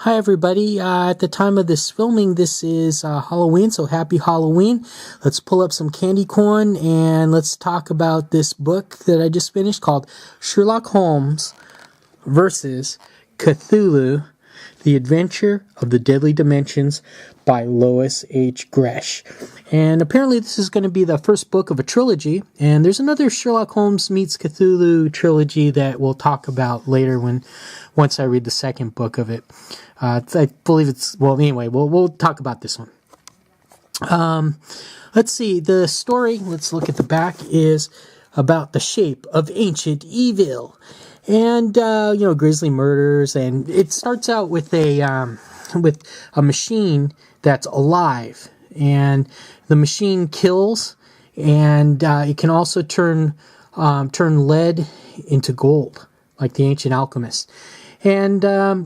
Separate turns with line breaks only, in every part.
Hi everybody, at the time of this filming, this is Halloween, so happy Halloween. Let's pull up some candy corn and let's talk about this book that I just finished called Sherlock Holmes versus Cthulhu, The Adventure of the Deadly Dimensions by Lois H. Gresh. And apparently this is going to be the first book of a trilogy, and there's another Sherlock Holmes meets Cthulhu trilogy that we'll talk about later once I read the second book of it. I believe anyway, we'll talk about this one. Let's see, the story, let's look at the back, is about the shape of ancient evil. And, grisly murders, and it starts out with a machine that's alive, and the machine kills, and it can also turn lead into gold, like the ancient alchemists. And I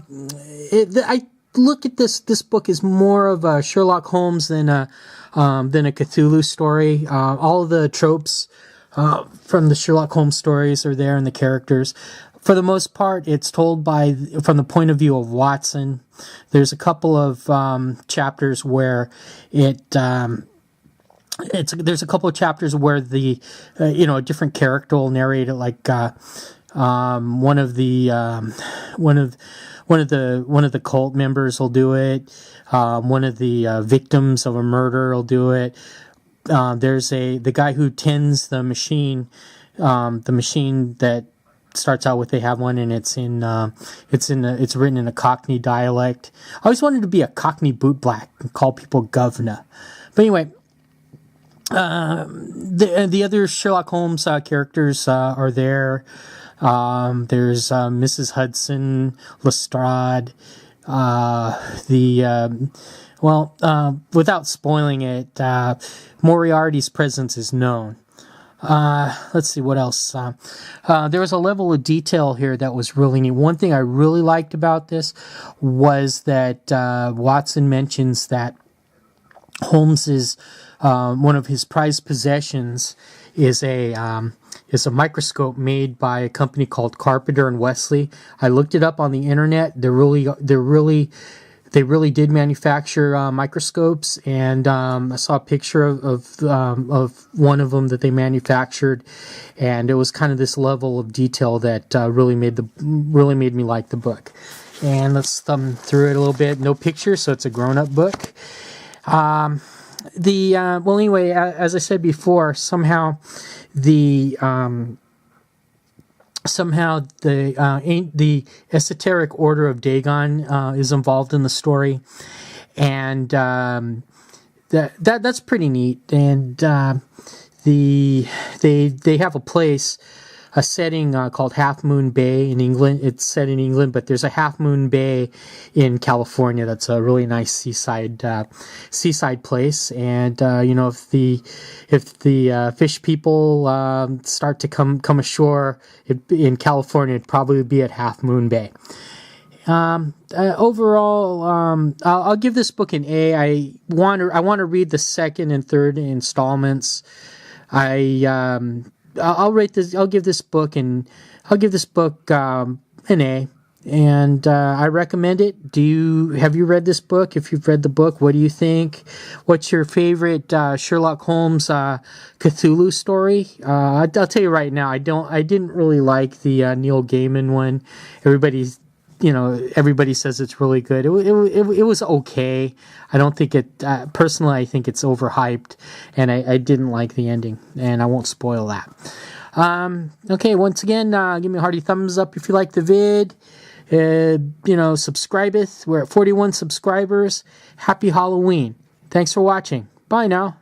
look at this book as more of a Sherlock Holmes than a Cthulhu story. All of the tropes from the Sherlock Holmes stories are there, and the characters. For the most part, it's told from the point of view of Watson. There's a couple of chapters where there's a couple of chapters where a different character will narrate it, like one of the cult members will do it. One of the victims of a murder will do it. There's the guy who tends the machine that starts out with, they have one, and it's written in a Cockney dialect. I always wanted to be a Cockney bootblack and call people governor. But anyway, the other Sherlock Holmes characters are there. There's Mrs. Hudson, Lestrade. Without spoiling it, Moriarty's presence is known. Let's see what else. There was a level of detail here that was really neat. One thing I really liked about this was that Watson mentions that Holmes's one of his prized possessions is a microscope made by a company called Carpenter and Wesley. I looked it up on the internet. They really did manufacture microscopes, and I saw a picture of one of them that they manufactured, and it was kind of this level of detail that really made me like the book. And let's thumb through it a little bit. No pictures, so it's a grown-up book. Anyway, as I said before, somehow the esoteric order of Dagon is involved in the story, and that's pretty neat. And they have a setting called Half Moon Bay in England. It's set in England, but there's a Half Moon Bay in California that's a really nice seaside place. And if the fish people start to come ashore in California, it'd probably be at Half Moon Bay. Overall, I'll give this book an A. I want to read the second and third installments. I'll give this book an A, and I recommend it. Have you read this book? If you've read the book, what do you think? What's your favorite Sherlock Holmes Cthulhu story? I'll tell you right now, I didn't really like the Neil Gaiman one. Everybody says it's really good. It was okay. I don't think personally, I think it's overhyped, and I didn't like the ending, and I won't spoil that. Okay, once again, give me a hearty thumbs up if you like the vid. Subscribe it. We're at 41 subscribers. Happy Halloween. Thanks for watching. Bye now.